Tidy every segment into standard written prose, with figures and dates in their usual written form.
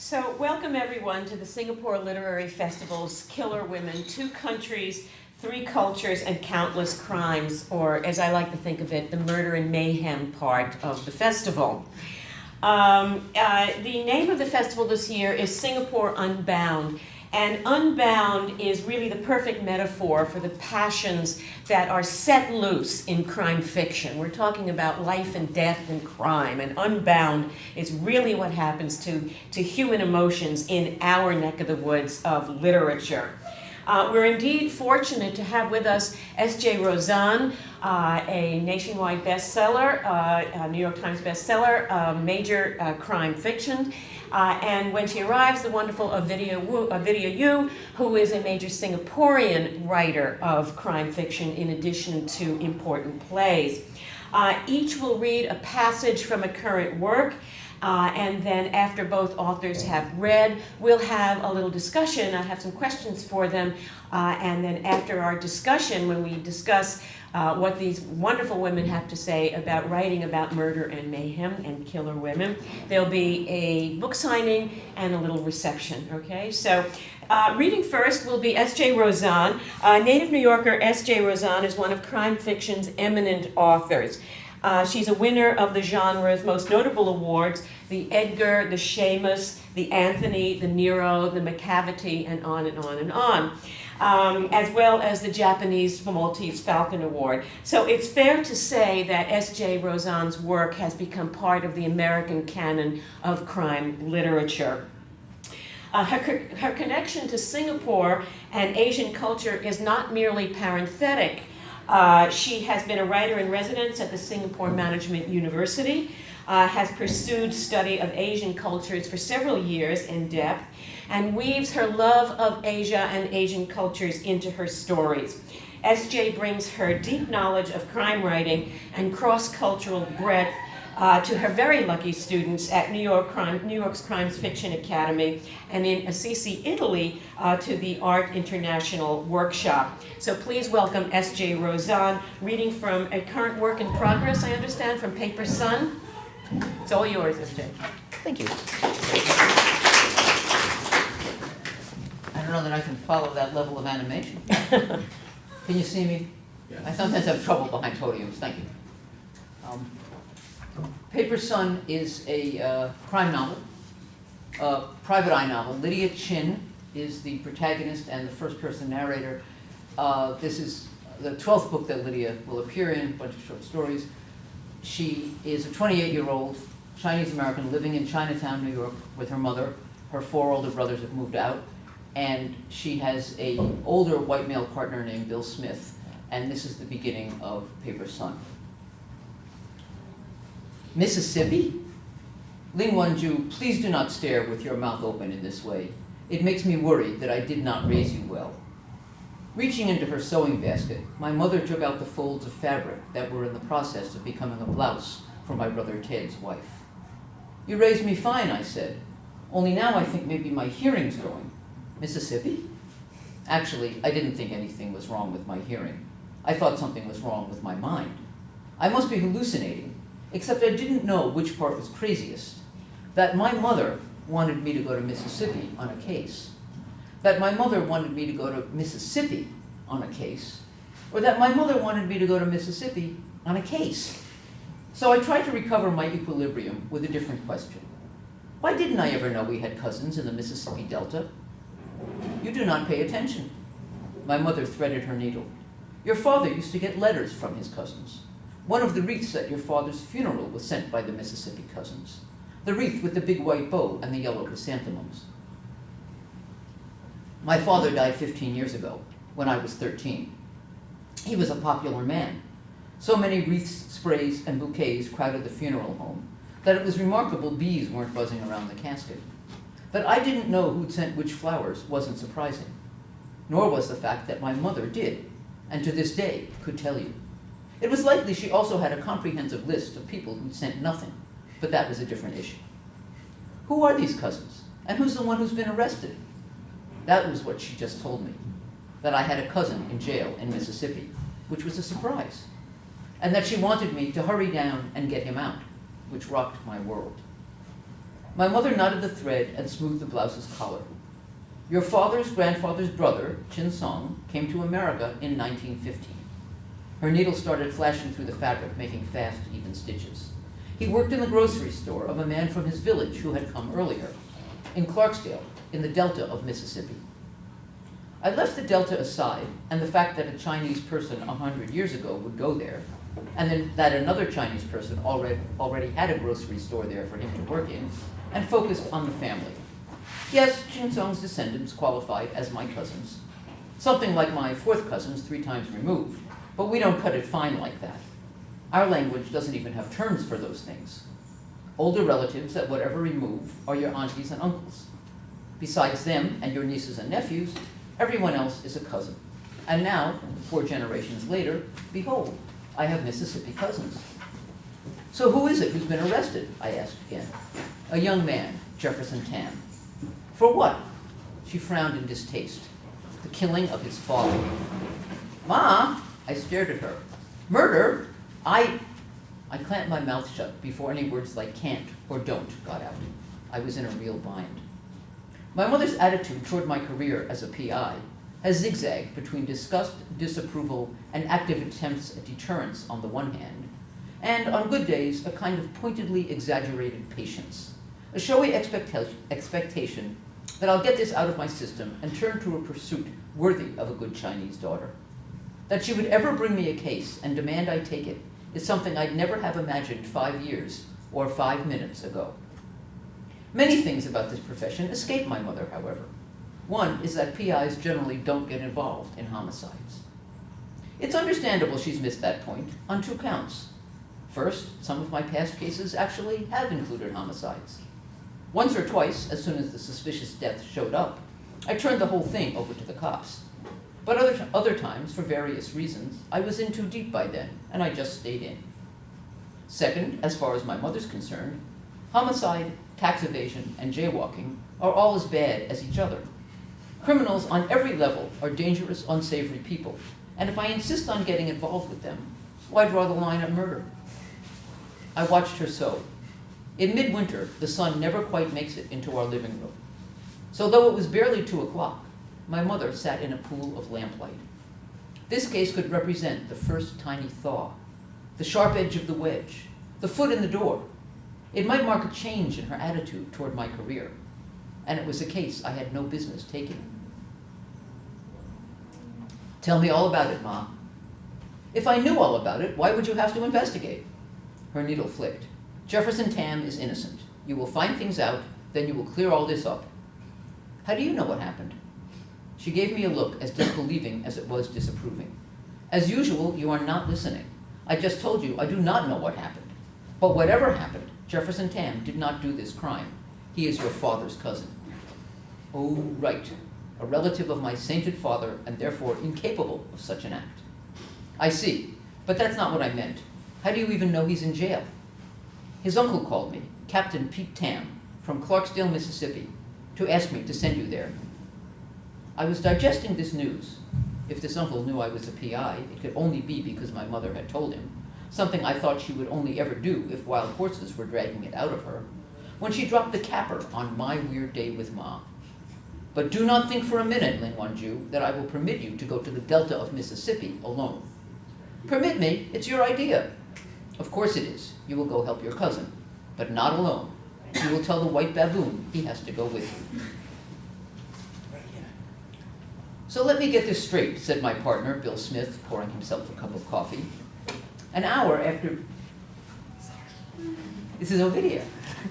So welcome everyone to the Singapore Literary Festival's Killer Women, 2 countries, 3 cultures, and countless crimes, or as I like to think of it, the murder and mayhem part of the festival. The name of the festival this year is Singapore Unbound. And Unbound is really the perfect metaphor for the passions that are set loose in crime fiction. We're talking about life and death and crime, and Unbound is really what happens to human emotions in our neck of the woods of literature. We're indeed fortunate to have with us S.J. Rozan, a nationwide bestseller, a New York Times bestseller, major crime fiction. And when she arrives, the wonderful Ovidia Yu, who is a major Singaporean writer of crime fiction in addition to important plays. Each will read a passage from a current work, and then after both authors have read, we'll have a little discussion. I have some questions for them, and then after our discussion, when we discuss what these wonderful women have to say about writing about murder and mayhem and killer women, there'll be a book signing and a little reception, okay? So reading first will be S.J. Rozan. Native New Yorker S.J. Rozan is one of crime fiction's eminent authors. She's a winner of the genre's most notable awards, the Edgar, the Shamus, the Anthony, the Nero, the Macavity, and on and on and on. As well as the Japanese Maltese Falcon Award. So it's fair to say that S.J. Rozan's work has become part of the American canon of crime literature. Her connection to Singapore and Asian culture is not merely parenthetic. She has been a writer in residence at the Singapore Management University, has pursued study of Asian cultures for several years in depth, and weaves her love of Asia and Asian cultures into her stories. S.J. brings her deep knowledge of crime writing and cross-cultural breadth to her very lucky students at New York's Crimes Fiction Academy, and in Assisi, Italy, to the Art International Workshop. So please welcome S.J. Rozan, reading from a current work in progress, I understand, from Paper Sun. It's all yours, S.J. Thank you. I don't know that I can follow that level of animation. Can you see me? Yeah. I sometimes have trouble behind podiums. Thank you. Paper Sun is a crime novel, a private eye novel. Lydia Chin is the protagonist and the first-person narrator. This is the 12th book that Lydia will appear in, a bunch of short stories. She is a 28-year-old Chinese-American living in Chinatown, New York, with her mother. Her 4 older brothers have moved out, and she has an older white male partner named Bill Smith, and this is the beginning of Paper Sun. Mississippi? Ling Wenju, please do not stare with your mouth open in this way. It makes me worried that I did not raise you well. Reaching into her sewing basket, my mother took out the folds of fabric that were in the process of becoming a blouse for my brother Ted's wife. You raised me fine, I said. Only now I think maybe my hearing's going. Mississippi? Actually, I didn't think anything was wrong with my hearing. I thought something was wrong with my mind. I must be hallucinating, except I didn't know which part was craziest. That my mother wanted me to go to Mississippi on a case. That my mother wanted me to go to Mississippi on a case. Or that my mother wanted me to go to Mississippi on a case. So I tried to recover my equilibrium with a different question. Why didn't I ever know we had cousins in the Mississippi Delta? You do not pay attention. My mother threaded her needle. Your father used to get letters from his cousins. One of the wreaths at your father's funeral was sent by the Mississippi cousins. The wreath with the big white bow and the yellow chrysanthemums. My father died 15 years ago, when I was 13. He was a popular man. So many wreaths, sprays, and bouquets crowded the funeral home that it was remarkable bees weren't buzzing around the casket. That I didn't know who'd sent which flowers wasn't surprising, nor was the fact that my mother did, and to this day could tell you. It was likely she also had a comprehensive list of people who'd sent nothing, but that was a different issue. Who are these cousins, and who's the one who's been arrested? That was what she just told me, that I had a cousin in jail in Mississippi, which was a surprise, and that she wanted me to hurry down and get him out, which rocked my world. My mother knotted the thread and smoothed the blouse's collar. Your father's grandfather's brother, Chin Song, came to America in 1915. Her needle started flashing through the fabric, making fast, even stitches. He worked in the grocery store of a man from his village who had come earlier, in Clarksdale, in the delta of Mississippi. I left the delta aside, and the fact that a Chinese person 100 years ago would go there, and then that another Chinese person already had a grocery store there for him to work in, and focused on the family. Yes, Chin Song's descendants qualified as my cousins. Something like my fourth cousins 3 times removed, but we don't cut it fine like that. Our language doesn't even have terms for those things. Older relatives at whatever remove are your aunties and uncles. Besides them and your nieces and nephews, everyone else is a cousin. And now, 4 generations later, behold, I have Mississippi cousins. So who is it who's been arrested? I asked again. A young man, Jefferson Tam. For what? She frowned in distaste. The killing of his father. Ma, I stared at her. Murder? I clamped my mouth shut before any words like can't or don't got out. I was in a real bind. My mother's attitude toward my career as a PI has zigzagged between disgust, disapproval, and active attempts at deterrence on the one hand, and on good days, a kind of pointedly exaggerated patience, a showy expectation that I'll get this out of my system and turn to a pursuit worthy of a good Chinese daughter. That she would ever bring me a case and demand I take it is something I'd never have imagined 5 years or 5 minutes ago. Many things about this profession escape my mother, however. One is that PIs generally don't get involved in homicides. It's understandable she's missed that point on 2 counts. First, some of my past cases actually have included homicides. Once or twice, as soon as the suspicious death showed up, I turned the whole thing over to the cops. But other times, for various reasons, I was in too deep by then, and I just stayed in. Second, as far as my mother's concerned, homicide, tax evasion, and jaywalking are all as bad as each other. Criminals on every level are dangerous, unsavory people, and if I insist on getting involved with them, why draw the line at murder? I watched her sew. In midwinter, the sun never quite makes it into our living room. So though it was barely 2 o'clock, my mother sat in a pool of lamplight. This case could represent the first tiny thaw, the sharp edge of the wedge, the foot in the door. It might mark a change in her attitude toward my career, and it was a case I had no business taking. Tell me all about it, Ma. If I knew all about it, why would you have to investigate? Her needle flicked. Jefferson Tam is innocent. You will find things out, then you will clear all this up. How do you know what happened? She gave me a look as disbelieving as it was disapproving. As usual, you are not listening. I just told you I do not know what happened. But whatever happened, Jefferson Tam did not do this crime. He is your father's cousin. Oh, right. A relative of my sainted father, and therefore incapable of such an act. I see, but that's not what I meant. How do you even know he's in jail? His uncle called me, Captain Pete Tam, from Clarksdale, Mississippi, to ask me to send you there. I was digesting this news. If this uncle knew I was a PI, it could only be because my mother had told him, something I thought she would only ever do if wild horses were dragging it out of her, when she dropped the capper on my weird day with Ma. But do not think for a minute, Lin Wanju, that I will permit you to go to the delta of Mississippi alone. Permit me, it's your idea. Of course it is. You will go help your cousin, but not alone. You will tell the white baboon he has to go with you. So let me get this straight, said my partner, Bill Smith, pouring himself a cup of coffee. An hour after... This is Ovidia.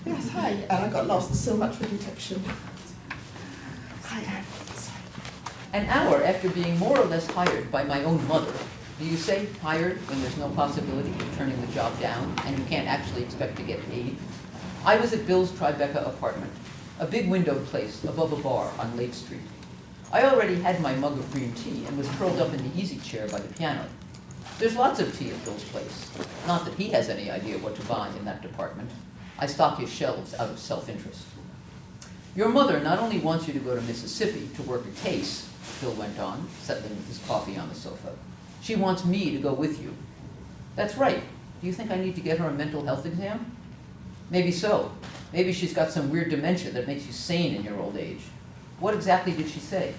Yes, hi. And I got lost. So much for detection. Hi, Anne. Sorry. An hour after being more or less hired by my own mother. Do you say hired when there's no possibility of turning the job down and you can't actually expect to get paid? I was at Bill's Tribeca apartment, a big windowed place above a bar on Lake Street. I already had my mug of green tea and was curled up in the easy chair by the piano. There's lots of tea at Bill's place. Not that he has any idea what to buy in that department. I stock his shelves out of self-interest. Your mother not only wants you to go to Mississippi to work a case, Bill went on, settling with his coffee on the sofa. She wants me to go with you. That's right. Do you think I need to get her a mental health exam? Maybe so. Maybe she's got some weird dementia that makes you sane in your old age. What exactly did she say?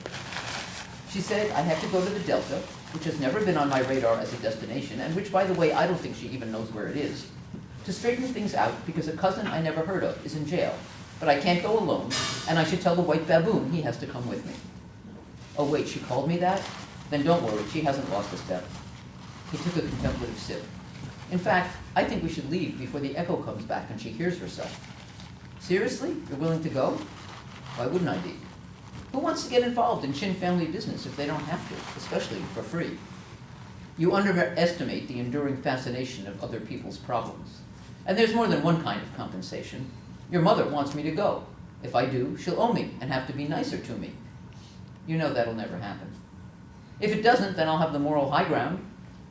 She said I have to go to the Delta, which has never been on my radar as a destination, and which, by the way, I don't think she even knows where it is, to straighten things out because a cousin I never heard of is in jail. But I can't go alone, and I should tell the white baboon he has to come with me. Oh wait, she called me that? Then don't worry, she hasn't lost a step. He took a contemplative sip. In fact, I think we should leave before the echo comes back and she hears herself. Seriously? You're willing to go? Why wouldn't I be? Who wants to get involved in Chin family business if they don't have to, especially for free? You underestimate the enduring fascination of other people's problems. And there's more than one kind of compensation. Your mother wants me to go. If I do, she'll owe me and have to be nicer to me. You know that'll never happen. If it doesn't, then I'll have the moral high ground.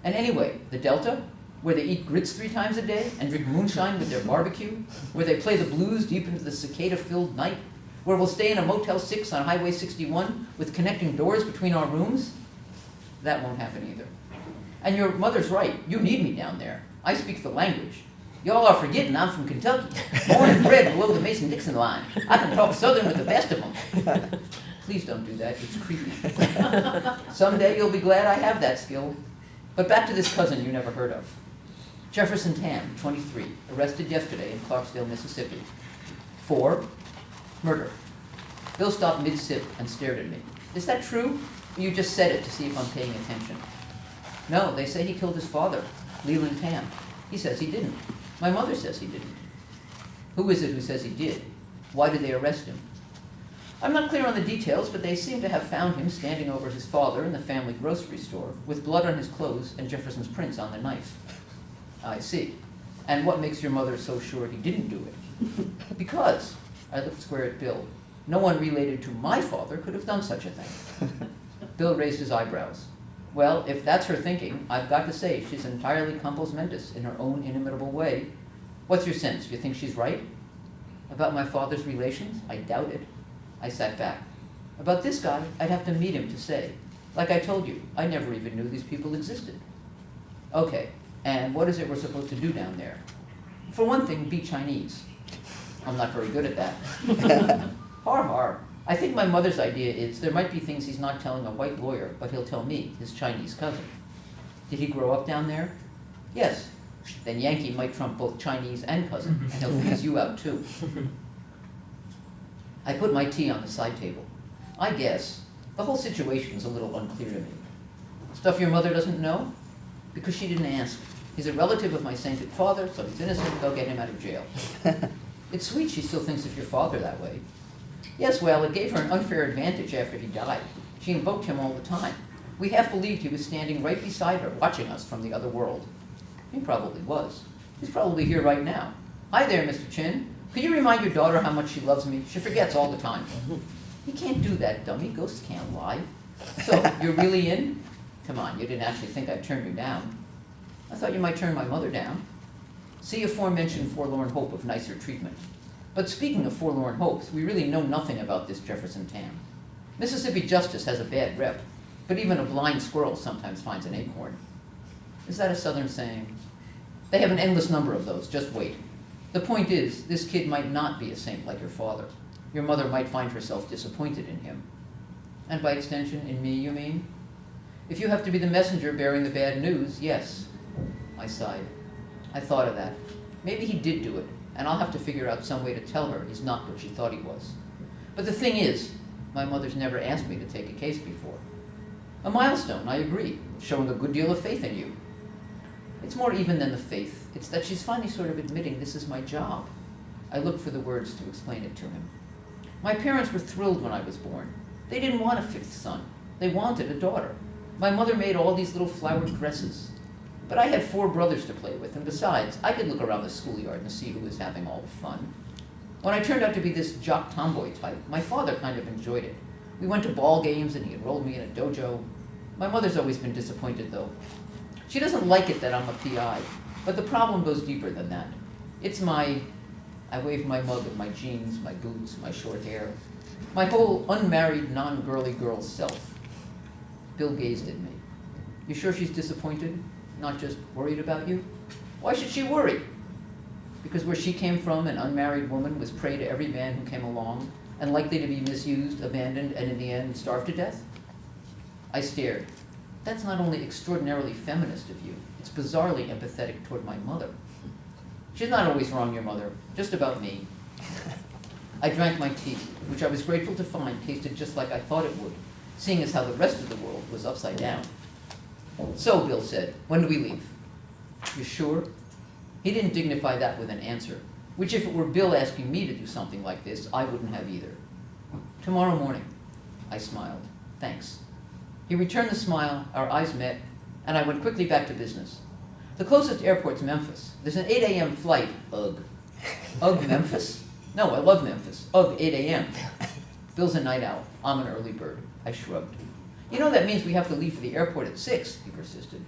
And anyway, the Delta, where they eat grits 3 times a day and drink moonshine with their barbecue, where they play the blues deep into the cicada-filled night, where we'll stay in a Motel 6 on Highway 61 with connecting doors between our rooms, that won't happen either. And your mother's right. You need me down there. I speak the language. Y'all are forgetting I'm from Kentucky, born and bred below the Mason-Dixon line. I can talk Southern with the best of them. Please don't do that. It's creepy. Someday you'll be glad I have that skill. But back to this cousin you never heard of. Jefferson Tam, 23, arrested yesterday in Clarksdale, Mississippi. For murder. Bill stopped mid-sip and stared at me. Is that true? Or you just said it to see if I'm paying attention? No, they say he killed his father, Leland Tam. He says he didn't. My mother says he didn't. Who is it who says he did? Why did they arrest him? I'm not clear on the details, but they seem to have found him standing over his father in the family grocery store with blood on his clothes and Jefferson's prints on the knife. I see. And what makes your mother so sure he didn't do it? Because, I looked square at Bill, no one related to my father could have done such a thing. Bill raised his eyebrows. Well, if that's her thinking, I've got to say she's entirely compos mentis in her own inimitable way. What's your sense? You think she's right? About my father's relations? I doubt it. I sat back. About this guy, I'd have to meet him to say. Like I told you, I never even knew these people existed. Okay, and what is it we're supposed to do down there? For one thing, be Chinese. I'm not very good at that. Har har. I think my mother's idea is there might be things he's not telling a white lawyer, but he'll tell me, his Chinese cousin. Did he grow up down there? Yes. Then Yankee might trump both Chinese and cousin, and he'll freeze you out too. I put my tea on the side table. I guess the whole situation's a little unclear to me. Stuff your mother doesn't know? Because she didn't ask. He's a relative of my sainted father, so he's innocent, they'll get him out of jail. It's sweet she still thinks of your father that way. Yes, well, it gave her an unfair advantage after he died. She invoked him all the time. We half believed he was standing right beside her, watching us from the other world. He probably was. He's probably here right now. Hi there, Mr. Chin. Could you remind your daughter how much she loves me? She forgets all the time. You can't do that, dummy. Ghosts can't lie. So, you're really in? Come on, you didn't actually think I'd turn you down. I thought you might turn my mother down. See aforementioned forlorn hope of nicer treatment. But speaking of forlorn hopes, we really know nothing about this Jefferson Tam. Mississippi justice has a bad rep, but even a blind squirrel sometimes finds an acorn. Is that a Southern saying? They have an endless number of those, just wait. The point is, this kid might not be a saint like your father. Your mother might find herself disappointed in him. And by extension, in me, you mean? If you have to be the messenger bearing the bad news, yes. I sighed. I thought of that. Maybe he did do it, and I'll have to figure out some way to tell her he's not what she thought he was. But the thing is, my mother's never asked me to take a case before. A milestone, I agree, showing a good deal of faith in you. It's more even than the faith. It's that she's finally sort of admitting this is my job. I looked for the words to explain it to him. My parents were thrilled when I was born. They didn't want a fifth son. They wanted a daughter. My mother made all these little flowered dresses. But I had 4 brothers to play with, and besides, I could look around the schoolyard and see who was having all the fun. When I turned out to be this jock tomboy type, my father kind of enjoyed it. We went to ball games and he enrolled me in a dojo. My mother's always been disappointed though. She doesn't like it that I'm a PI, but the problem goes deeper than that. It's I waved my mug at my jeans, my boots, my short hair, my whole unmarried, non-girly girl self. Bill gazed at me. You sure she's disappointed? Not just worried about you? Why should she worry? Because where she came from, an unmarried woman was prey to every man who came along, and likely to be misused, abandoned, and in the end, starved to death? I stared. That's not only extraordinarily feminist of you, it's bizarrely empathetic toward my mother. She's not always wrong, your mother, just about me. I drank my tea, which I was grateful to find tasted just like I thought it would, seeing as how the rest of the world was upside down. So, Bill said, when do we leave? You sure? He didn't dignify that with an answer, which if it were Bill asking me to do something like this, I wouldn't have either. Tomorrow morning. I smiled. Thanks. He returned the smile, our eyes met, and I went quickly back to business. The closest airport's Memphis. There's an 8 a.m. flight. Ugh. Ugh, Memphis? No, I love Memphis. Ugh, 8 a.m. Bill's a night owl. I'm an early bird. I shrugged. You know, that means we have to leave for the airport at 6, he persisted.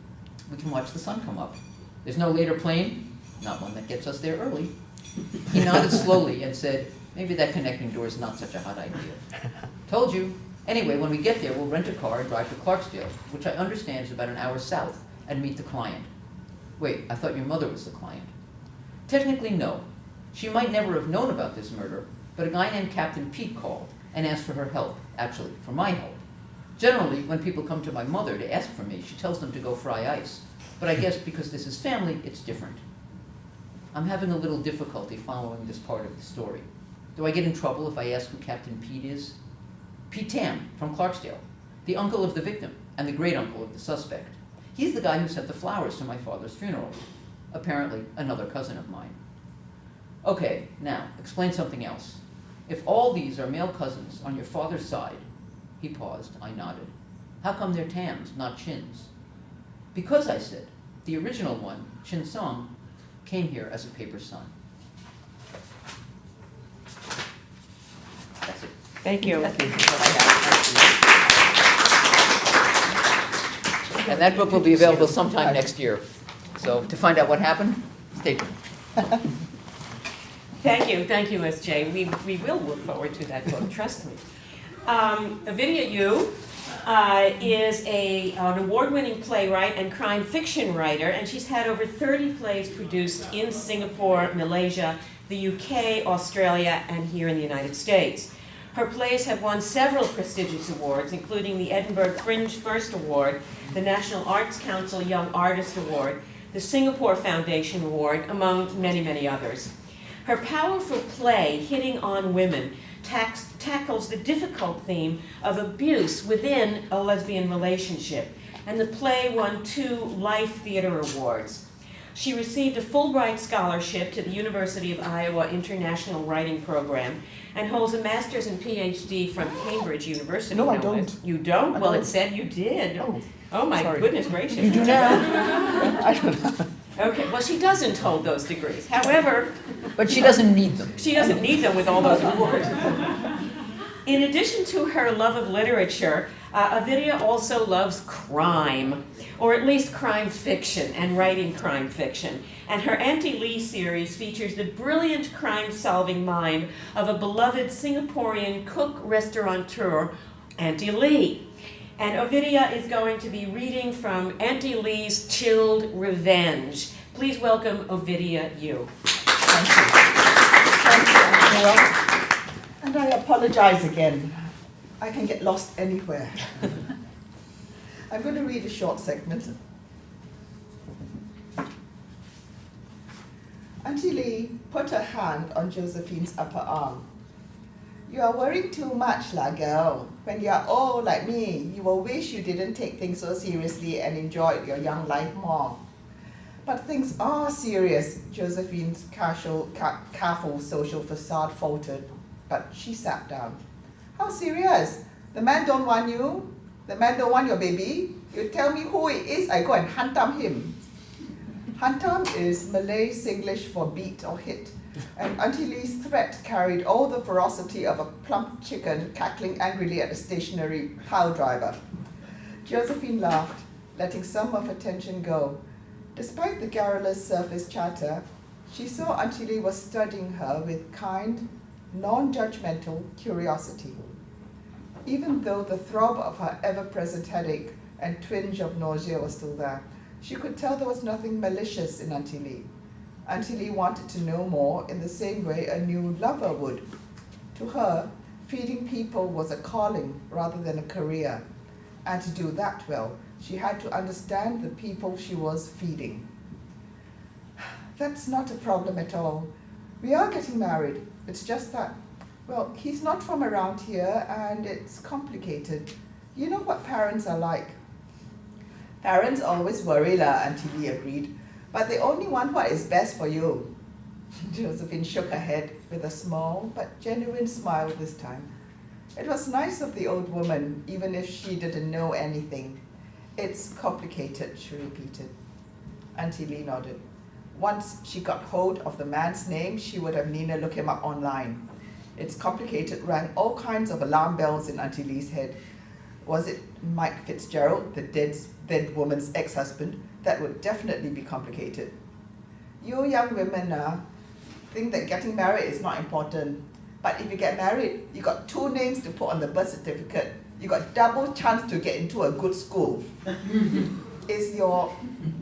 We can watch the sun come up. There's no later plane? Not one that gets us there early. He nodded slowly and said, maybe that connecting door is not such a hot idea. Told you. Anyway, when we get there, we'll rent a car and drive to Clarksdale, which I understand is about an hour south, and meet the client. Wait, I thought your mother was the client. Technically, no. She might never have known about this murder, but a guy named Captain Pete called and asked for her help, actually, for my help. Generally, when people come to my mother to ask for me, she tells them to go fry ice. But I guess because this is family, it's different. I'm having a little difficulty following this part of the story. Do I get in trouble if I ask who Captain Pete is? Pete Tam, from Clarksdale, the uncle of the victim and the great-uncle of the suspect. He's the guy who sent the flowers to my father's funeral. Apparently, another cousin of mine. Okay, now, explain something else. If all these are male cousins on your father's side, he paused, I nodded. How come they're Tams, not Chins? Because, I said, the original one, Chin Sung, came here as a paper son. That's it. Thank you. That's basically what I have. And that book will be available sometime next year. So to find out what happened, stay tuned. Thank you, S.J. We will look forward to that book, trust me. Ovidia Yu is an award-winning playwright and crime fiction writer, and she's had over 30 plays produced in Singapore, Malaysia, the UK, Australia, and here in the United States. Her plays have won several prestigious awards, including the Edinburgh Fringe First Award, the National Arts Council Young Artist Award, the Singapore Foundation Award, among many, many others. Her powerful play, Hitting on Women, tackles the difficult theme of abuse within a lesbian relationship, and the play won 2 Life Theater Awards. She received a Fulbright Scholarship to the University of Iowa International Writing Program and holds a master's and PhD from Cambridge University. No, I don't. You don't? I Well, don't. it said you did. Oh, my sorry. goodness gracious. You do now. I don't know. Okay, well, she doesn't hold those degrees. However, But she doesn't need them. she doesn't need them with all those awards. In addition to her love of literature, Ovidia also loves crime, or at least crime fiction, and writing crime fiction. And her Aunty Lee series features the brilliant crime-solving mind of a beloved Singaporean cook-restaurateur, Aunty Lee. And Ovidia is going to be reading from Aunty Lee's Chilled Revenge. Please welcome Ovidia Yu. Thank you. Thank you. And I apologize again. I can get lost anywhere. I'm going to read a short segment. Aunty Lee put her hand on Josephine's upper arm. You are worrying too much, lah, girl. When you are old like me, you will wish you didn't take things so seriously and enjoyed your young life more. But things are serious, Josephine's careful social facade faltered, but she sat down. How serious? The man don't want you? The man don't want your baby? You tell me who it is, I go and hantam him. Hantam is Malay Singlish for beat or hit, and Aunty Lee's threat carried all the ferocity of a plump chicken cackling angrily at a stationary pile driver. Josephine laughed, letting some of her tension go. Despite the garrulous surface chatter, she saw Aunty Lee was studying her with kind, non-judgmental curiosity. Even though the throb of her ever-present headache and twinge of nausea was still there, she could tell there was nothing malicious in Aunty Lee. Aunty Lee wanted to know more in the same way a new lover would. To her, feeding people was a calling rather than a career, and to do that well, she had to understand the people she was feeding. That's not a problem at all. We are getting married. It's just that, well, he's not from around here and it's complicated. You know what parents are like. Parents always worry lah, Aunty Lee agreed, but they only want what is best for you. Josephine shook her head with a small but genuine smile this time. It was nice of the old woman, even if she didn't know anything. It's complicated, she repeated. Aunty Lee nodded. Once she got hold of the man's name, she would have Nina look him up online. It's complicated rang all kinds of alarm bells in Aunty Lee's head. Was it Mike Fitzgerald, the dead woman's ex-husband? That would definitely be complicated. You young women think that getting married is not important. But if you get married, you got 2 names to put on the birth certificate. You got double chance to get into a good school. Is your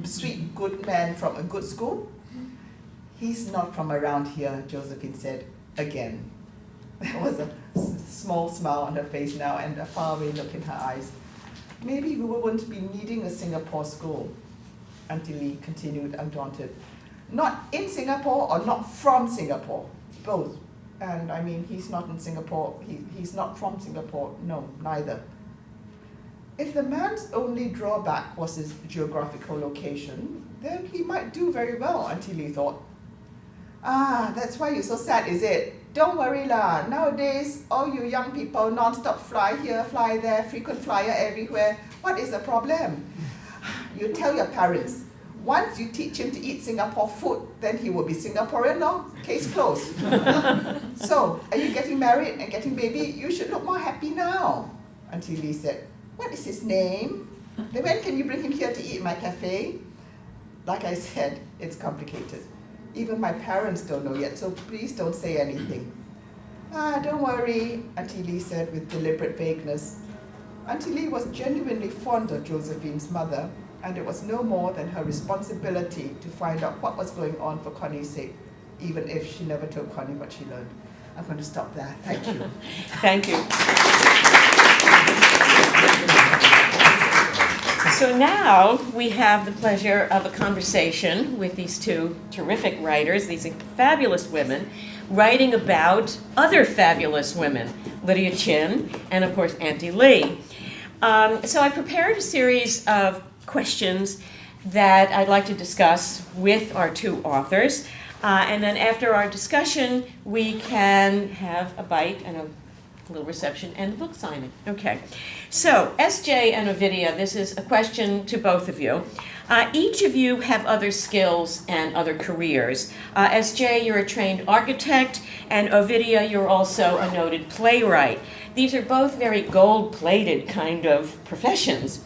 sweet good man from a good school? He's not from around here, Josephine said again. There was a small smile on her face now and a faraway look in her eyes. Maybe we won't be needing a Singapore school, Aunty Lee continued undaunted. Not in Singapore or not from Singapore, both. And I mean, he's not in Singapore, he's not from Singapore, no, neither. If the man's only drawback was his geographical location, then he might do very well, Aunty Lee thought. Ah, that's why you're so sad, is it? Don't worry lah, nowadays, all you young people non-stop fly here, fly there, frequent flyer everywhere. What is the problem? You tell your parents, once you teach him to eat Singapore food, then he will be Singaporean, no? Case closed. So, are you getting married and getting baby? You should look more happy now, Aunty Lee said. What is his name? Then when can you bring him here to eat in my cafe? Like I said, it's complicated. Even my parents don't know yet, so please don't say anything. Ah, don't worry, Aunty Lee said with deliberate vagueness. Aunty Lee was genuinely fond of Josephine's mother, and it was no more than her responsibility to find out what was going on for Connie's sake, even if she never told Connie what she learned. I'm going to stop there. Thank you. Thank you. So now we have the pleasure of a conversation with these 2 terrific writers, these fabulous women, writing about other fabulous women, Lydia Chin and, of course, Aunty Lee. So I prepared a series of questions that I'd like to discuss with our 2 authors. And then after our discussion, we can have a bite and a little reception and book signing. Okay. So, SJ and Ovidia, this is a question to both of you. Each of you have other skills and other careers. SJ, you're a trained architect, and Ovidia, you're also a noted playwright. These are both very gold-plated kind of professions.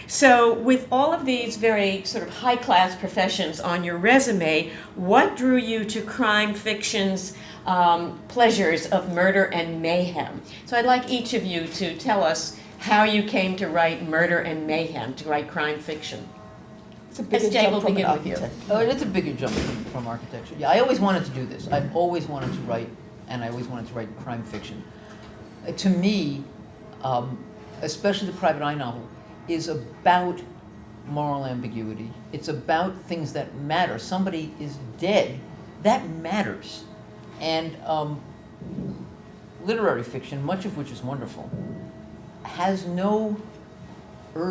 So with all of these very sort of high-class professions on your resume, what drew you to crime fiction's pleasures of murder and mayhem? So I'd like each of you to tell us how you came to write murder and mayhem, to write crime fiction. It's a bigger SJ, jump we'll from an begin with you. architect. Oh, it's a bigger jump from architecture. Yeah, I always wanted to do this. I've always wanted to write, and I always wanted to write crime fiction. To me, especially the private eye novel, is about moral ambiguity. It's about things that matter. Somebody is dead. That matters. And literary fiction, much of which is wonderful, has no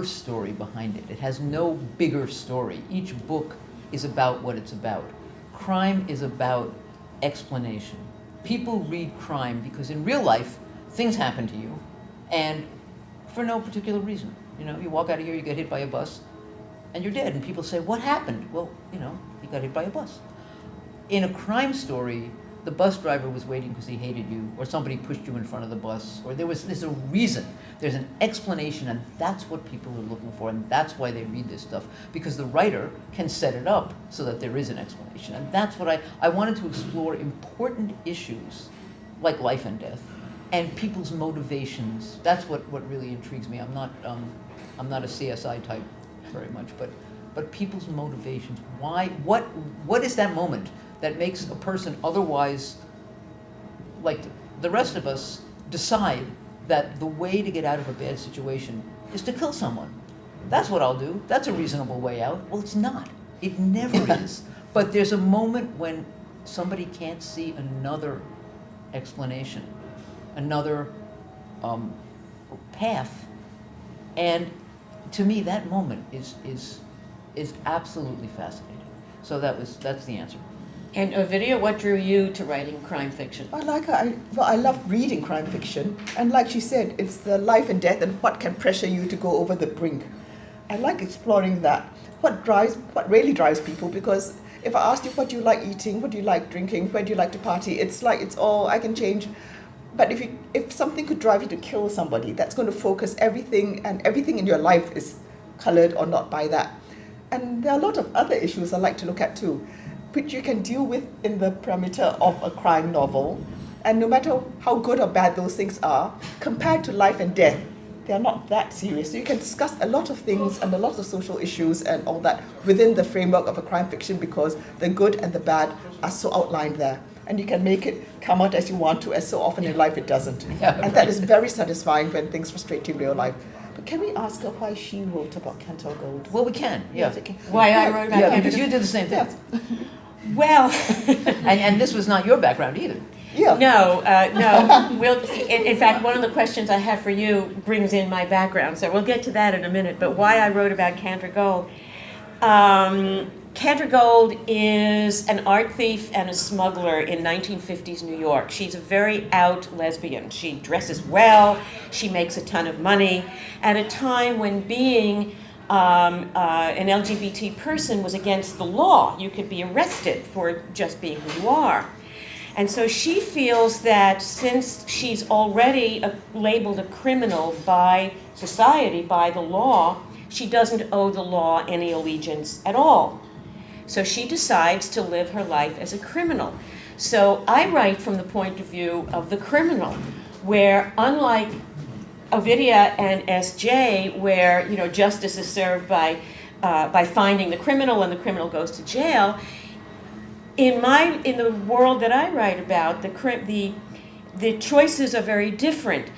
story behind it. It has no bigger story. Each book is about what it's about. Crime is about explanation. People read crime because in real life, things happen to you, and for no particular reason. You know, you walk out of here, you get hit by a bus, and you're dead. And people say, what happened? Well, you know, you got hit by a bus. In a crime story, the bus driver was waiting because he hated you, or somebody pushed you in front of the bus, or there's a reason. There's an explanation, and that's what people are looking for, and that's why they read this stuff, because the writer can set it up so that there is an explanation. And that's what I wanted to explore important issues like life and death, and people's motivations. That's what really intrigues me. I'm not a CSI type very much, but but people's motivations. Why? What is that moment that makes a person otherwise, like the rest of us, decide that the way to get out of a bad situation is to kill someone? That's what I'll do. That's a reasonable way out. Well, it's not. It never is. But there's a moment when somebody can't see another explanation, another path, and to me that moment is absolutely fascinating. So that's the answer. And Ovidia, what drew you to writing crime fiction? I love reading crime fiction, and like she said, it's the life and death and what can pressure you to go over the brink. I like exploring that. What really drives people, because if I asked you what do you like eating, what do you like drinking, where do you like to party, it's all I can change. But if something could drive you to kill somebody, that's going to focus everything, and everything in your life is colored or not by that. And there are a lot of other issues I like to look at too, which you can deal with in the parameter of a crime novel. And no matter how good or bad those things are, compared to life and death, they are not that serious. So you can discuss a lot of things and a lot of social issues and all that within the framework of a crime fiction, because the good and the bad are so outlined there. And you can make it come out as you want to, as so often in life it doesn't. Yeah, and that is very satisfying when things frustrate you in real life. But can we ask her why she wrote about Kandra Gold? Well, we can. Yeah. Yes, okay. Why I wrote about Yeah, Kandra because you did the same thing. Yes. Well, And this was not your background either. Yeah. no. In fact, one of the questions I have for you brings in my background, so we'll get to that in a minute. But why I wrote about Kandra Gold. Kandra Gold is an art thief and a smuggler in 1950s New York. She's a very out lesbian. She dresses well, she makes a ton of money, at a time when being an LGBT person was against the law. You could be arrested for just being who you are. And so she feels that since she's already labeled a criminal by society, by the law, she doesn't owe the law any allegiance at all. So she decides to live her life as a criminal. So I write from the point of view of the criminal, where unlike Ovidia and SJ, where justice is served by finding the criminal and the criminal goes to jail, in the world that I write about, the choices are very different.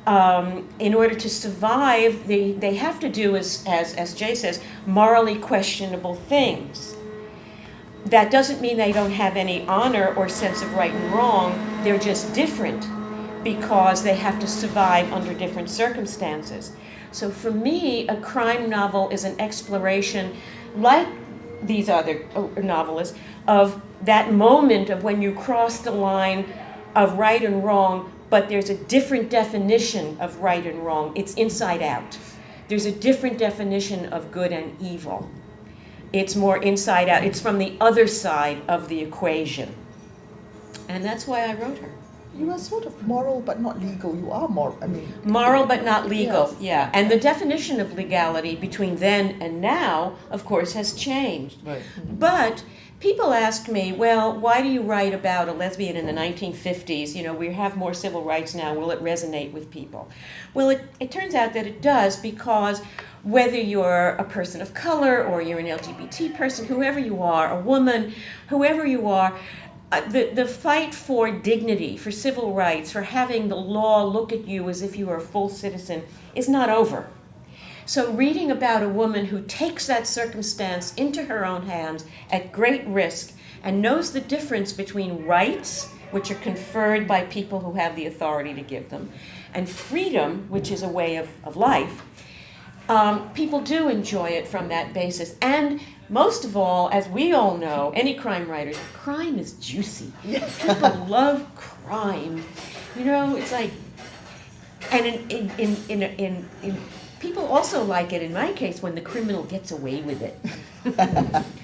In order to survive, they have to do, as Jay says, morally questionable things. That doesn't mean they don't have any honor or sense of right and wrong. They're just different because they have to survive under different circumstances. So for me, a crime novel is an exploration, like these other novelists, of that moment of when you cross the line of right and wrong, but there's a different definition of right and wrong. It's inside out. There's a different definition of good and evil. It's more inside out. It's from the other side of the equation. And that's why I wrote her. You are sort of moral but not legal. You are moral. Moral but not legal, Yes. yeah. And the definition of legality between then and now, of course, has changed. Right. But people ask me, well, why do you write about a lesbian in the 1950s? We have more civil rights now. Will it resonate with people? Well, it turns out that it does, because whether you're a person of color or you're an LGBT person, whoever you are, a woman, whoever you are, the fight for dignity, for civil rights, for having the law look at you as if you were a full citizen is not over. So reading about a woman who takes that circumstance into her own hands at great risk and knows the difference between rights, which are conferred by people who have the authority to give them, and freedom, which is a way of life, people do enjoy it from that basis. And most of all, as we all know, any crime writers, crime is juicy. Yes. People love crime. It's like, and in people also like it, in my case, when the criminal gets away with it.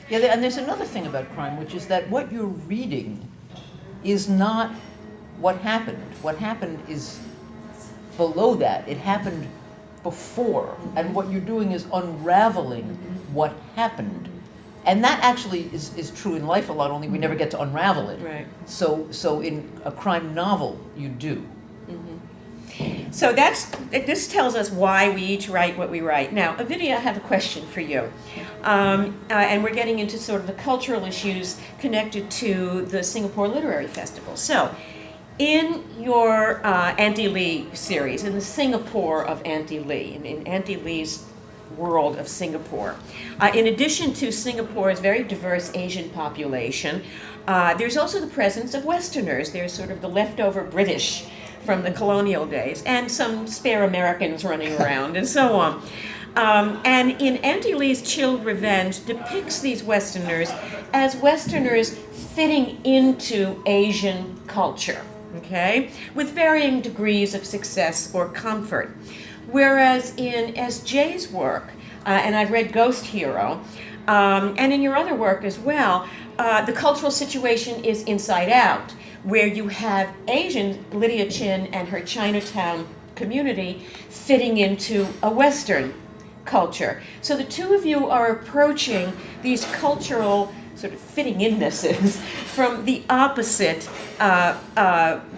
Yeah, and there's another thing about crime, which is that what you're reading is not what happened. What happened is below that. It happened before. And what you're doing is unraveling what happened. And that actually is true in life a lot, only we never get to unravel it. Right. So in a crime novel, you do. So this tells us why we each write what we write. Now, Ovidia, I have a question for you. And we're getting into sort of the cultural issues connected to the Singapore Literary Festival. So, in your Aunty Lee series, in the Singapore of Aunty Lee, in Aunty Lee's world of Singapore, in addition to Singapore's very diverse Asian population, there's also the presence of Westerners. There's sort of the leftover British from the colonial days, and some spare Americans running around, and so on. And in Aunty Lee's Chilled Revenge depicts these Westerners as Westerners fitting into Asian culture, okay, with varying degrees of success or comfort. Whereas in S.J.'s work, and I've read Ghost Hero, and in your other work as well, the cultural situation is inside out, where you have Asian, Lydia Chin and her Chinatown community fitting into a Western culture. So the two of you are approaching these cultural sort of fitting innesses from the opposite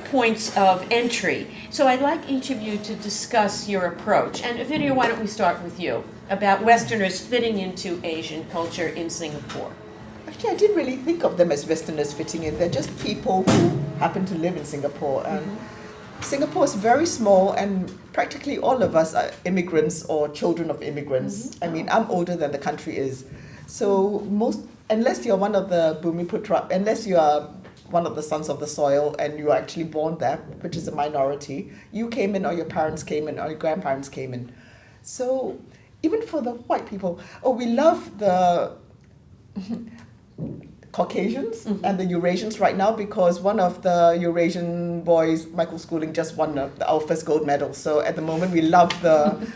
points of entry. So I'd like each of you to discuss your approach. And Ovidia, why don't we start with you, about Westerners fitting into Asian culture in Singapore? Actually, I didn't really think of them as Westerners fitting in. They're just people who happen to live in Singapore. And Singapore is very small, and practically all of us are immigrants or children of immigrants. I mean, I'm older than the country is. So unless you're one of the Bumiputra, unless you are one of the sons of the soil and you are actually born there, which is a minority, you came in, or your parents came in, or your grandparents came in. So even for the white people, we love the Caucasians and the Eurasians right now, because one of the Eurasian boys, Michael Schooling, just won our first gold medal. So at the moment, we love the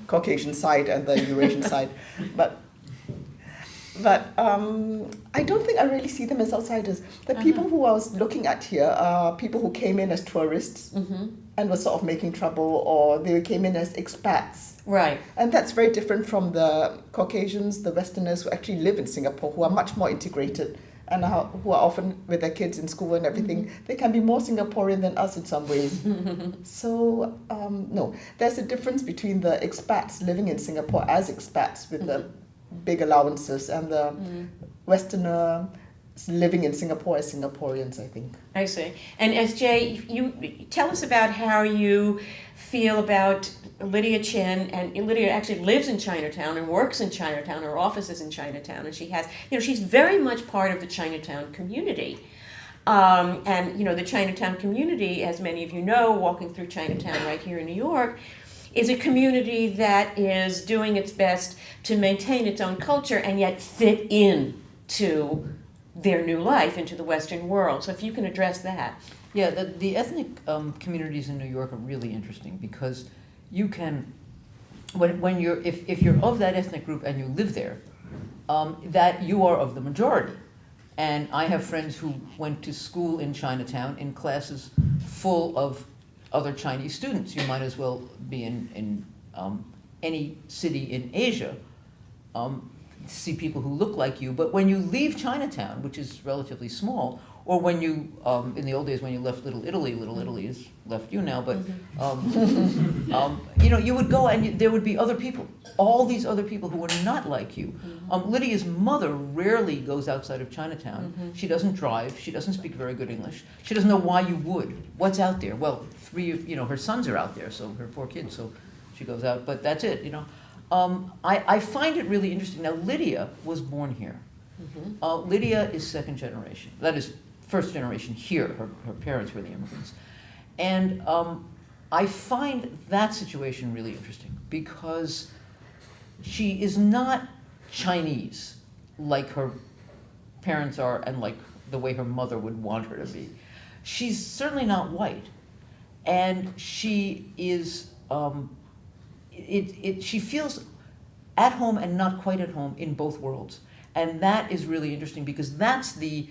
Caucasian side and the Eurasian side. But I don't think I really see them as outsiders. The people who I was looking at here are people who came in as tourists and were sort of making trouble, or they came in as expats. Right. And that's very different from the Caucasians, the Westerners who actually live in Singapore, who are much more integrated and who are often with their kids in school and everything. They can be more Singaporean than us in some ways. So, no, there's a difference between the expats living in Singapore as expats with the big allowances and the Westerner living in Singapore as Singaporeans, I think. I see. And S.J., you tell us about how you feel about Lydia Chin. And Lydia actually lives in Chinatown and works in Chinatown. Her office is in Chinatown, and she has, she's very much part of the Chinatown community. And the Chinatown community, as many of you know, walking through Chinatown right here in New York, is a community that is doing its best to maintain its own culture and yet fit in to their new life, into the Western world. So if you can address that. Yeah, the ethnic communities in New York are really interesting, because you can, when you're, if you're of that ethnic group and you live there, that you are of the majority. And I have friends who went to school in Chinatown in classes full of other Chinese students. You might as well be in any city in Asia, see people who look like you. But when you leave Chinatown, which is relatively small, or when you, in the old days when you left Little Italy has left you now, but you would go and there would be other people, all these other people who were not like you. Lydia's mother rarely goes outside of Chinatown. She doesn't drive, she doesn't speak very good English. She doesn't know why you would. What's out there? Well, her sons are out there, so her 4 kids, so she goes out, but that's it, I find it really interesting. Now, Lydia was born here. Lydia is second generation. That is first generation here. Her parents were the immigrants. And I find that situation really interesting, because she is not Chinese like her parents are and like the way her mother would want her to be. She's certainly not white. And she is, she feels at home and not quite at home in both worlds. And that is really interesting, because that's the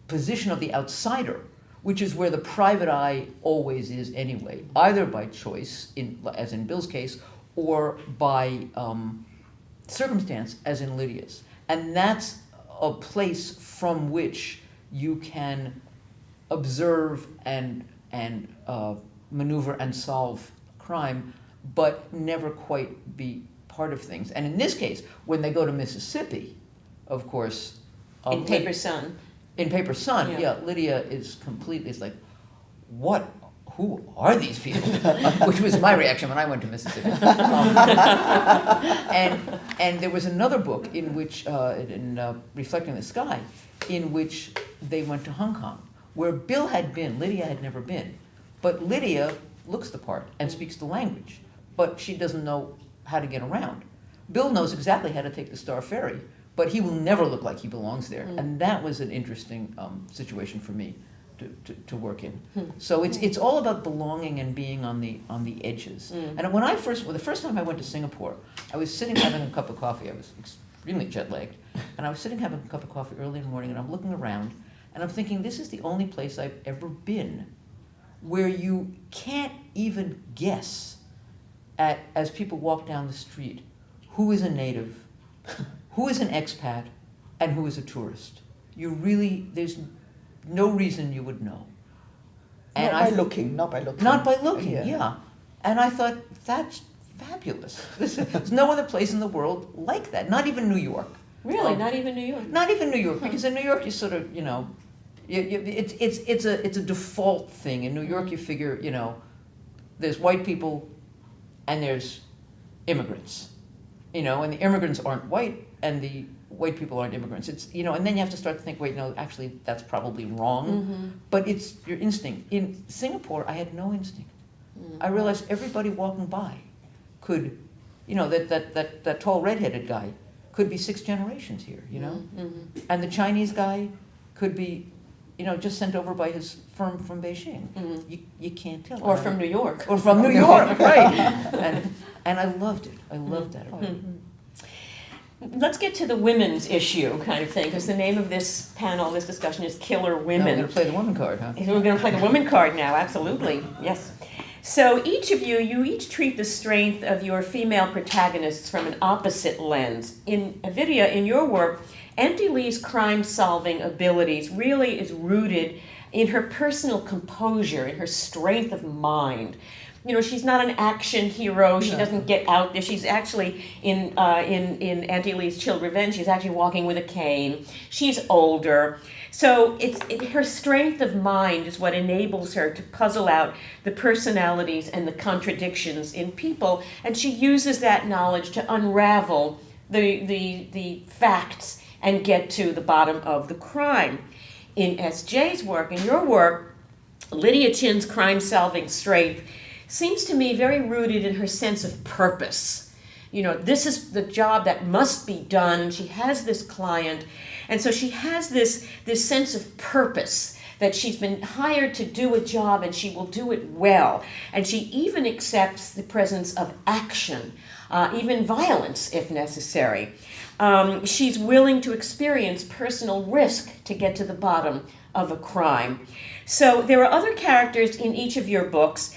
position of the outsider, which is where the private eye always is anyway, either by choice, as in Bill's case, or by circumstance, as in Lydia's. And that's a place from which you can observe and maneuver and solve crime, but never quite be part of things. And in this case, when they go to Mississippi, of course, In Paper Sun. in Paper Sun, Yeah. yeah, Lydia is completely, it's like, what? Who are these people? Which was my reaction when I went to Mississippi. And there was another book in which, Reflecting the Sky, in which they went to Hong Kong, where Bill had been, Lydia had never been. But Lydia looks the part and speaks the language, but she doesn't know how to get around. Bill knows exactly how to take the Star Ferry, but he will never look like he belongs there. And that was an interesting situation for me to work in. So it's all about belonging and being on the edges. And the first time I went to Singapore, I was sitting having a cup of coffee. I was extremely jet lagged, and I was sitting having a cup of coffee early in the morning, and I'm looking around, and I'm thinking, this is the only place I've ever been where you can't even guess as people walk down the street who is a native, who is an expat, and who is a tourist. There's no reason you would know. Not by looking. Not by looking, yeah. And I thought, that's fabulous. There's no other place in the world like that, not even New York. Really, not even New York? Not even New York, because in New York you sort of, it's a default thing. In New York you figure, there's white people and there's immigrants, and the immigrants aren't white and the white people aren't immigrants. It's, and then you have to start to think, wait, no, actually that's probably wrong. But it's your instinct. In Singapore, I had no instinct. I realized everybody walking by could, that tall redheaded guy could be 6 generations here, And the Chinese guy could be, just sent over by his firm from Beijing. You can't tell. Or from New York. Or from New York, right. And I loved it. I loved that about it. Let's get to the women's issue kind of thing, because the name of this panel, this discussion is Killer Now we're Women. going to play the woman card, huh? We're going to play the woman card now, absolutely, yes. So each of you each treat the strength of your female protagonists from an opposite lens. In Ovidia, in your work, Aunty Lee's crime-solving abilities really is rooted in her personal composure, in her strength of mind. She's not an action hero. She doesn't get out there. She's actually in Aunty Lee's Chilled Revenge. She's actually walking with a cane. She's older, so her strength of mind is what enables her to puzzle out the personalities and the contradictions in people, and she uses that knowledge to unravel the facts and get to the bottom of the crime. In S.J.'s work, in your work, Lydia Chin's crime-solving strength seems to me very rooted in her sense of purpose. This is the job that must be done. She has this client, and so she has this sense of purpose, that she's been hired to do a job and she will do it well. And she even accepts the presence of action, even violence if necessary. She's willing to experience personal risk to get to the bottom of a crime. So there are other characters in each of your books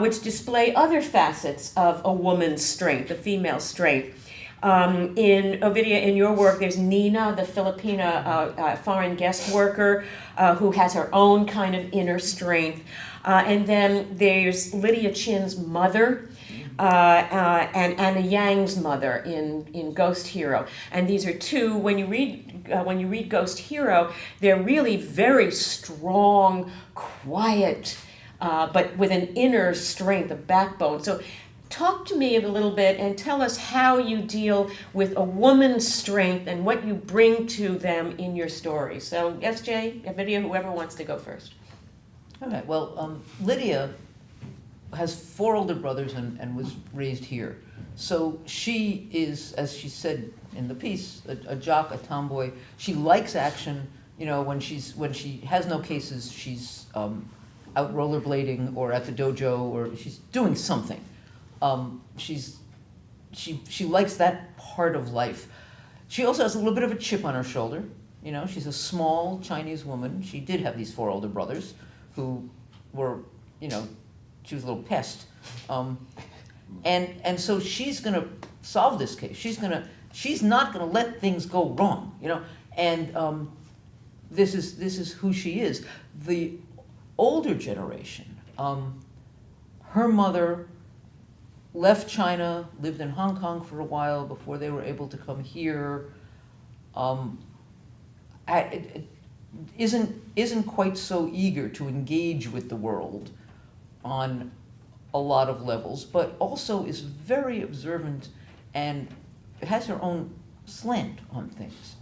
which display other facets of a woman's strength, a female strength. In Ovidia, in your work, there's Nina, the Filipina foreign guest worker, who has her own kind of inner strength. And then there's Lydia Chin's mother, and Anna Yang's mother in Ghost Hero. And these are two, when you read Ghost Hero, they're really very strong, quiet, but with an inner strength, a backbone. So talk to me a little bit and tell us how you deal with a woman's strength and what you bring to them in your story. So SJ, Ovidia, whoever wants to go first. All right, well, Lydia has 4 older brothers and was raised here. So she is, as she said in the piece, a jock, a tomboy. She likes action. When she has no cases, she's out rollerblading or at the dojo, or she's doing something. She likes that part of life. She also has a little bit of a chip on her shoulder. She's a small Chinese woman. She did have these 4 older brothers who were, she was a little pest. And so she's gonna solve this case. She's not gonna let things go wrong, and this is who she is. The older generation, her mother left China, lived in Hong Kong for a while before they were able to come here. Isn't quite so eager to engage with the world on a lot of levels, but also is very observant and has her own slant on things.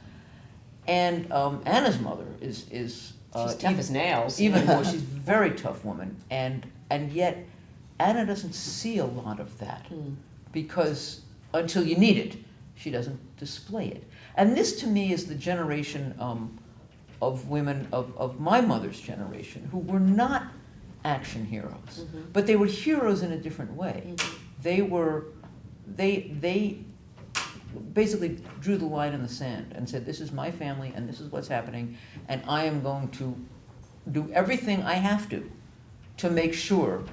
And Anna's mother is She's tough as nails. even more. She's a very tough woman, and yet Anna doesn't see a lot of that because until you need it, she doesn't display it. And this, to me, is the generation of women of my mother's generation who were not action heroes, but they were heroes in a different way. They basically drew the line in the sand and said, this is my family and this is what's happening, and I am going to do everything I have to make sure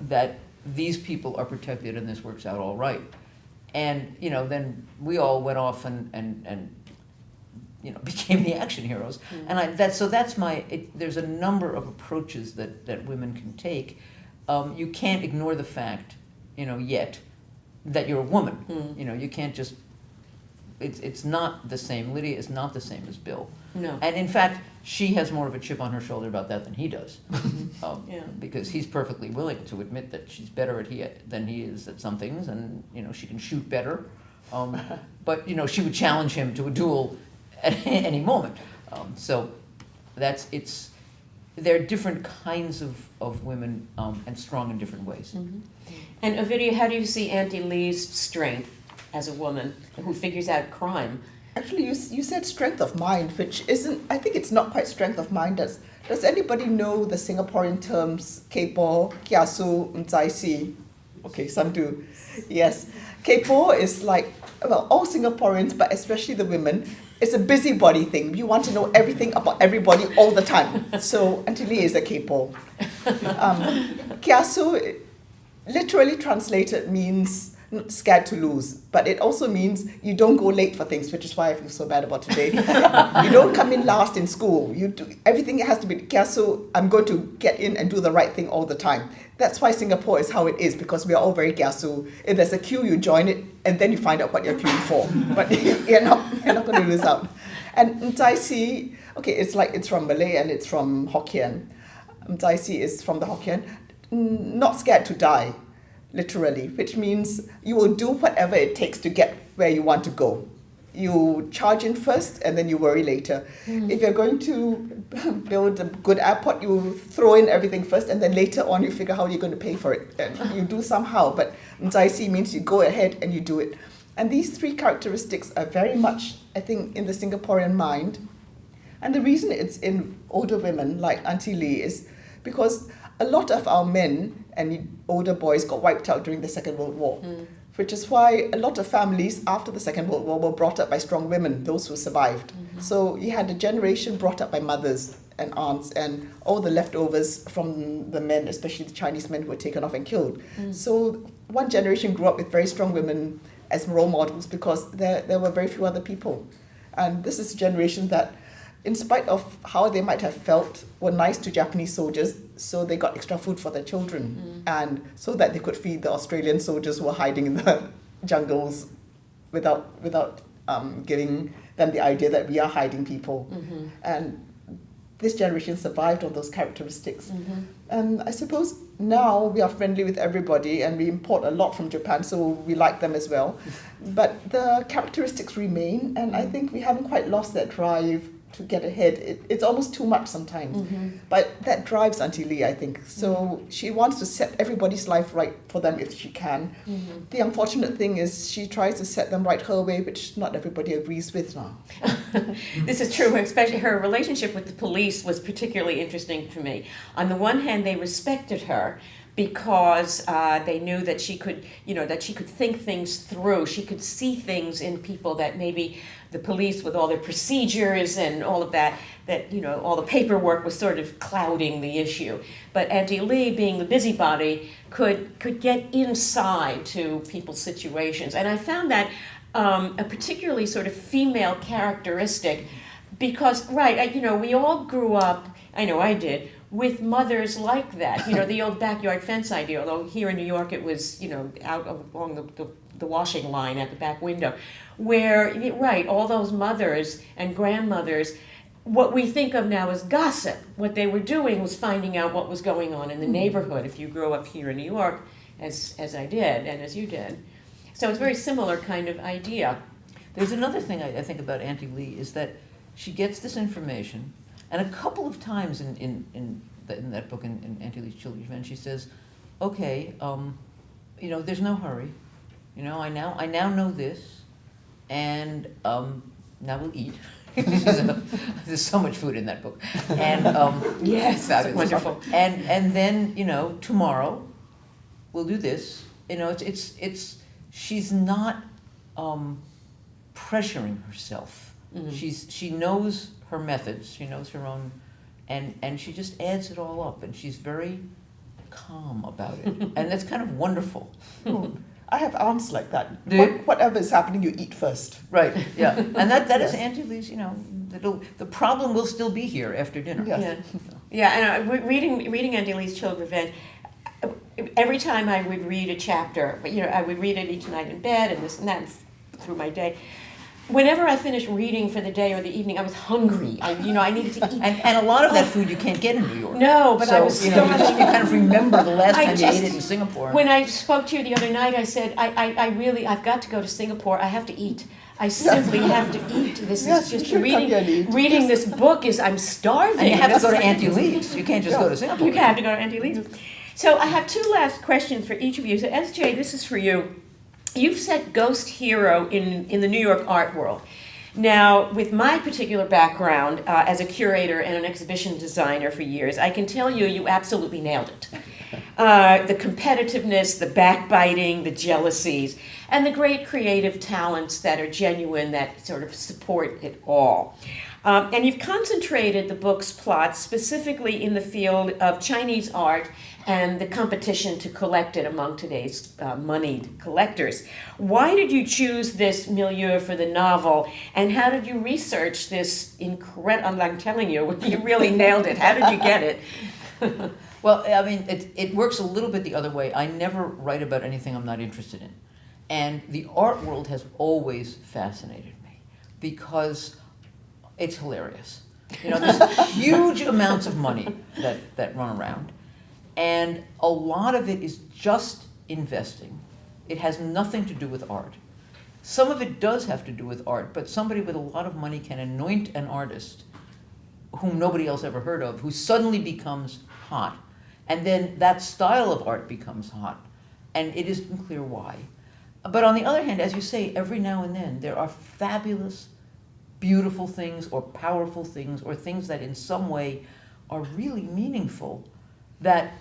that these people are protected and this works out all right. And, then we all went off and became the action heroes. And there's a number of approaches that women can take. You can't ignore the fact, yet, that you're a woman. You can't just, it's not the same. Lydia is not the same as Bill. No. And in fact, she has more of a chip on her shoulder about that than he does. Yeah. Because he's perfectly willing to admit that she's better than he is at some things, and, she can shoot better. But, she would challenge him to a duel at any moment. So they're different kinds of women and strong in different ways. And Ovidia, how do you see Aunty Lee's strength as a woman who figures out crime? Actually, you said strength of mind, which isn't, I think it's not quite strength of mind. Does anybody know the Singaporean terms kepo, kiasu, mzaisi? Okay, some do. Yes. Kepo is like, well, all Singaporeans, but especially the women, it's a busybody thing. You want to know everything about everybody all the time. So Aunty Lee is a kepo. Kiasu, literally translated, means scared to lose, but it also means you don't go late for things, which is why I feel so bad about today. You don't come in last in school. You do everything. It has to be kiasu. I'm going to get in and do the right thing all the time. That's why Singapore is how it is, because we are all very kiasu. If there's a queue, you join it, and then you find out what you're queuing for. But you're not going to lose out. And mzaisi, okay, it's from Malay and it's from Hokkien. Mzaisi is from the Hokkien. Not scared to die. Literally, which means you will do whatever it takes to get where you want to go. You charge in first and then you worry later. If you're going to build a good airport, you throw in everything first and then later on you figure how you're going to pay for it. And you do somehow, but mzaisi means you go ahead and you do it. And these three characteristics are very much, I think, in the Singaporean mind. And the reason it's in older women like Aunty Lee is because a lot of our men and older boys got wiped out during the Second World War, which is why a lot of families after the Second World War were brought up by strong women, those who survived. So you had a generation brought up by mothers and aunts and all the leftovers from the men, especially the Chinese men who were taken off and killed. So one generation grew up with very strong women as role models because there were very few other people. And this is a generation that, in spite of how they might have felt, were nice to Japanese soldiers, so they got extra food for their children, and so that they could feed the Australian soldiers who were hiding in the jungles without giving them the idea that we are hiding people. And this generation survived on those characteristics. And I suppose now we are friendly with everybody and we import a lot from Japan, so we like them as well. But the characteristics remain, and I think we haven't quite lost that drive to get ahead. It's almost too much sometimes. But that drives Aunty Lee, I think. So she wants to set everybody's life right for them if she can. The unfortunate thing is she tries to set them right her way, which not everybody agrees with now. This is true, especially her relationship with the police was particularly interesting to me. On the one hand, they respected her because they knew that she could, think things through. She could see things in people that maybe the police, with all their procedures and all of that, all the paperwork was sort of clouding the issue. But Aunty Lee, being the busybody, could get inside to people's situations. And I found that a particularly sort of female characteristic because, we all grew up, I know I did, with mothers like that. You know, the old backyard fence idea, although here in New York it was, you know, out along the washing line at the back window, where, right, all those mothers and grandmothers, what we think of now as gossip, what they were doing was finding out what was going on in the neighborhood, if you grew up here in New York, as I did, and as you did. So it's a very similar kind of idea. There's another thing I think about Aunty Lee is that she gets this information, and a couple of times in that book, in Aunty Lee's Children's Revenge, she says, okay, you know, there's no hurry. You know, I now know this, and now we'll eat. There's so much food in that book, and Yes, fabulous. wonderful. And then, you know, tomorrow we'll do this. You know, it's she's not pressuring herself. Mm-hmm. She knows her methods. She knows her own, and she just adds it all up, and she's very calm about it, and that's kind of wonderful. I have aunts like that. Do you? Whatever is happening, you eat first. Right, yeah. And that is Yes. Aunty Lee's, you know, the problem will still be here after dinner. Yes. Yeah, and reading Aunty Lee's Children's Revenge, every time I would read a chapter, you know, I would read it each night in bed and this and that through my day. Whenever I finished reading for the day or the evening, I was hungry. I needed to eat. And a lot of that food you can't get in New York. No, but so, I was you know, you kind of remember the last I time you just- ate it in Singapore. When I spoke to you the other night, I said, I've got to go to Singapore. I have to eat. I simply have to eat. This Yes, is you just should come here and eat. reading this book is, I'm starving. And you have to go to This is- Aunty Lee's. You can't just go to Singapore. You have to go to Aunty Lee's. So I have two last questions for each of you. So SJ, this is for you. You've set ghost hero in the New York art world. Now, with my particular background as a curator and an exhibition designer for years, I can tell you absolutely nailed it. The competitiveness, the backbiting, the jealousies, and the great creative talents that are genuine, that sort of support it all. And you've concentrated the book's plot specifically in the field of Chinese art and the competition to collect it among today's moneyed collectors. Why did you choose this milieu for the novel, and how did you research this incredible, I'm telling you, you really nailed it. How did you get it? Well, I mean, it works a little bit the other way. I never write about anything I'm not interested in. And the art world has always fascinated me because it's hilarious. You know, there's huge amounts of money that run around. And a lot of it is just investing. It has nothing to do with art. Some of it does have to do with art, but somebody with a lot of money can anoint an artist whom nobody else ever heard of, who suddenly becomes hot. And then that style of art becomes hot. And it isn't clear why. But on the other hand, as you say, every now and then there are fabulous, beautiful things or powerful things or things that in some way are really meaningful that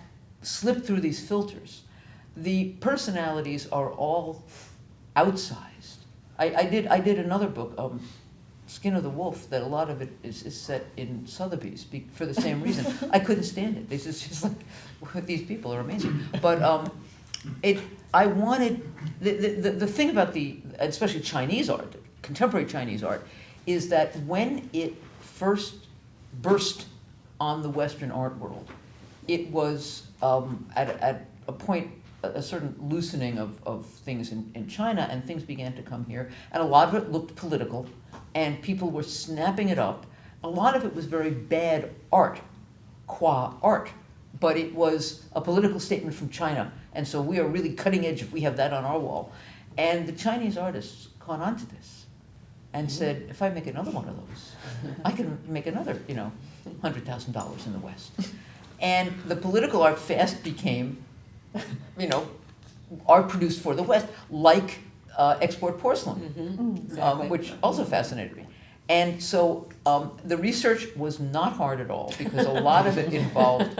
slip through these filters. The personalities are all outsized. I did another book, Skin of the Wolf, that a lot of it is set in Sotheby's for the same reason. I couldn't stand it. It's just like, these people are amazing. But I wanted, the thing about especially Chinese art, contemporary Chinese art, is that when it first burst on the Western art world, it was at a point, a certain loosening of things in China, and things began to come here, and a lot of it looked political, and people were snapping it up. A lot of it was very bad art, qua art, but it was a political statement from China, and so we are really cutting edge if we have that on our wall. And the Chinese artists caught on to this and said, if I make another one of those, I can make another, $100,000 in the West. And the political art fast became, art produced for the West, like export porcelain, Exactly. which also fascinated me. And so the research was not hard at all, because a lot of it involved,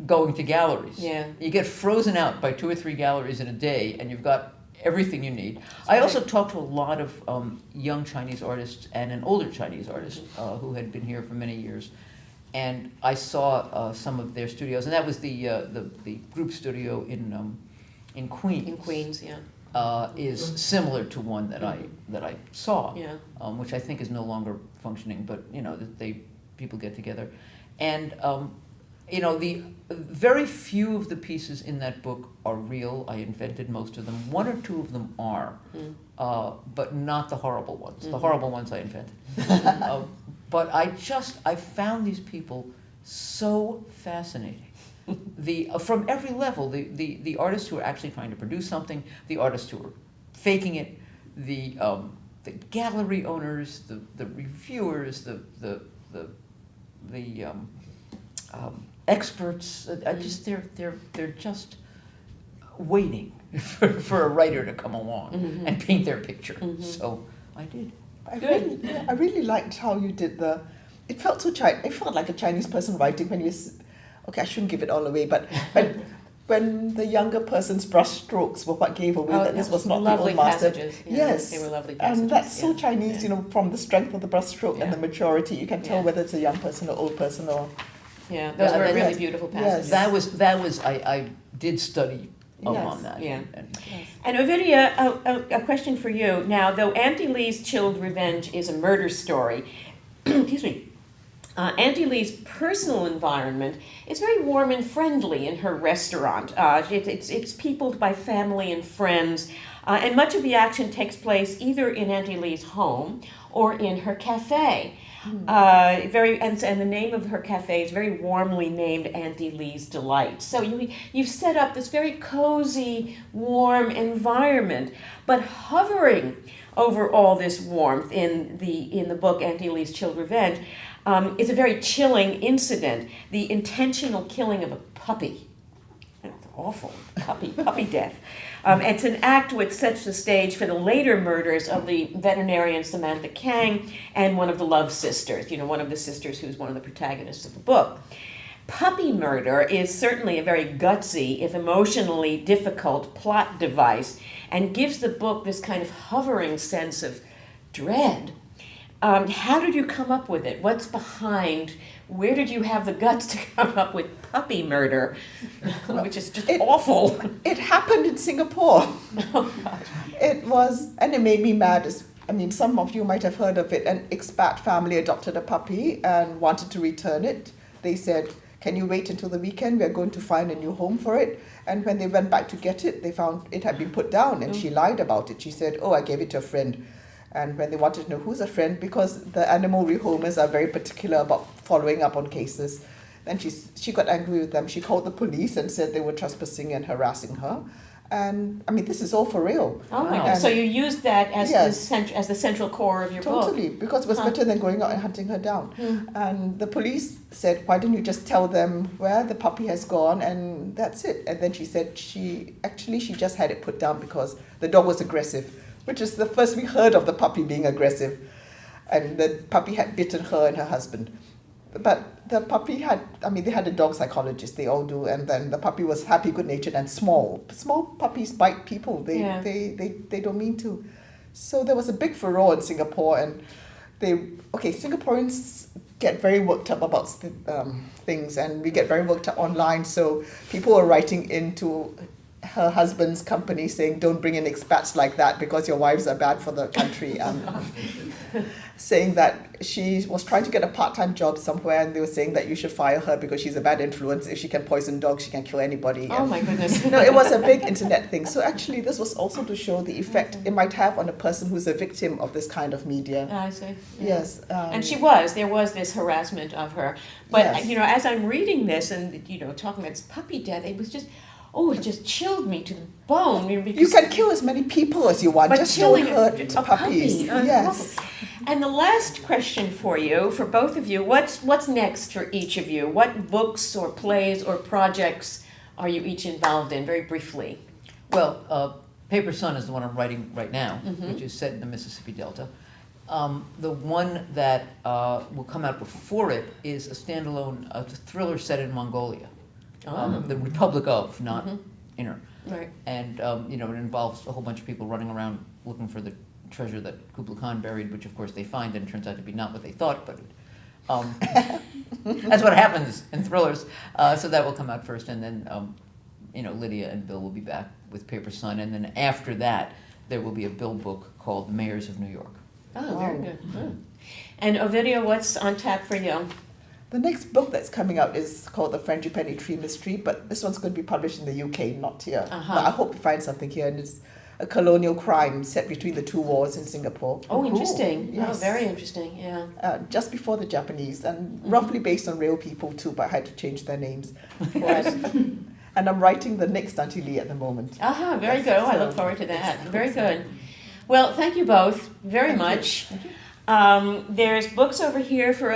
going to galleries. Yeah. You get frozen out by 2 or 3 galleries in a day, and you've got everything you need. I also talked to a lot of young Chinese artists and an older Chinese artist who had been here for many years. And I saw some of their studios, and that was the group studio in Queens. In Queens, yeah. Is similar to one that I saw, Yeah. Which I think is no longer functioning, but that people get together, and you know, the very few of the pieces in that book are real. I invented most of them. One or two of them are, but not the horrible ones. The horrible ones I invented. But I found these people so fascinating. From every level, the artists who are actually trying to produce something, the artists who are faking it, the gallery owners, the reviewers, the experts. They're just waiting for a writer to come along and paint their picture. So I did. I really liked how you did it felt so it felt like a Chinese person writing when you, okay, I shouldn't give it all away, but when the younger person's brush strokes were what gave away that this was not the old master. Passages. Yes, they were lovely passages. And that's so Chinese, you know, from the strength of the brush stroke and the maturity, you can tell whether it's a young person or old person or. Yeah, those were really beautiful passages. That was I did study on that. Yeah. And Ovidia, a question for you. Now, though Aunty Lee's Chilled Revenge is a murder story, excuse me, Aunty Lee's personal environment is very warm and friendly in her restaurant. It's peopled by family and friends, and much of the action takes place either in Aunty Lee's home or in her cafe. And the name of her cafe is very warmly named Aunty Lee's Delight. So you've set up this very cozy, warm environment, but hovering over all this warmth in the book Aunty Lee's Chilled Revenge is a very chilling incident: the intentional killing of a puppy. That's awful, puppy death. It's an act which sets the stage for the later murders of the veterinarian Samantha Kang and one of the Love sisters, one of the sisters who's one of the protagonists of the book. Puppy murder is certainly a very gutsy, if emotionally difficult, plot device, and gives the book this kind of hovering sense of dread. How did you come up with it? What's behind? Where did you have the guts to come up with puppy murder, which is just awful? It happened in Singapore. Oh, God. It was, and it made me mad. Some of you might have heard of it. An expat family adopted a puppy and wanted to return it. They said, "Can you wait until the weekend? We're going to find a new home for it." And when they went back to get it, they found it had been put down, and she lied about it. She said, "Oh, I gave it to a friend." And when they wanted to know who's a friend, because the animal rehomers are very particular about following up on cases, then she got angry with them. She called the police and said they were trespassing and harassing her. And this is all for real. Oh my God! So you used that as the central core of your book. Totally, because it was better than going out and hunting her down. And the police said, "Why didn't you just tell them where the puppy has gone, and that's it?" And then she said she just had it put down because the dog was aggressive, which is the first we heard of the puppy being aggressive. And the puppy had bitten her and her husband. But the puppy they had a dog psychologist, they all do, and then the puppy was happy, good-natured, and small. Small puppies bite people, they don't mean to. So there was a big furore in Singapore, and Singaporeans get very worked up about things, and we get very worked up online, so people were writing into her husband's company saying, "Don't bring in expats like that because your wives are bad for the country." Saying that she was trying to get a part-time job somewhere, and they were saying that you should fire her because she's a bad influence. If she can poison dogs, she can kill anybody. Oh my goodness. No, it was a big internet thing. So actually this was also to show the effect it might have on a person who's a victim of this kind of media. I see. Yeah. Yes. And there was this harassment of her. But, as I'm reading this and, talking about this puppy death, it was just, it just chilled me to the bone. You can kill as many people as you want, but just don't hurt a puppies. Puppy. Yes. And the last question for you, for both of you, what's next for each of you? What books or plays or projects are you each involved in, very briefly? Well, Paper Sun is the one I'm writing right now, which is set in the Mississippi Delta. The one that will come out before it is a standalone thriller set in Mongolia. The Republic of, not inner. Right. And, it involves a whole bunch of people running around looking for the treasure that Kublai Khan buried, which of course they find, and it turns out to be not what they thought, but that's what happens in thrillers. So that will come out first, and then, Lydia and Bill will be back with Paper Sun, and then after that, there will be a Bill book called Mayors of New York. Oh, very good. And Ovidia, what's on tap for you? The next book that's coming out is called The Frangipani Tree Mystery, but this one's going to be published in the UK, not here. Uh-huh. But I hope to find something here, and it's a colonial crime set between the two wars in Singapore. Oh, interesting. Yes. Oh, very interesting, yeah. Just before the Japanese, and roughly based on real people too, but I had to change their names. Of course. And I'm writing the next Aunty Lee at the moment. Aha, very Yes, good. Oh, I so- look forward to that. Very good. Well, thank you both very Thank you. much. Thank you. There's books over here for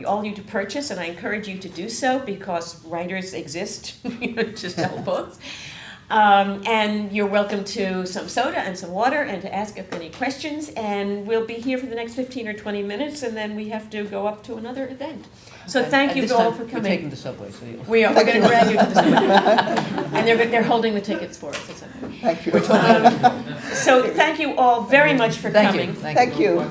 all you to purchase, and I encourage you to do so because writers exist to sell books. And you're welcome to some soda and some water and to ask us any questions. And we'll be here for the next 15 or 20 minutes, and then we have to go up to another event. So And thank at you this all time, for We're coming. taking the subway, so you. We're going to drag you to the subway. And they're holding the tickets for us. It's okay. Thank you. So thank you all very much for Thank coming. you. Thank you.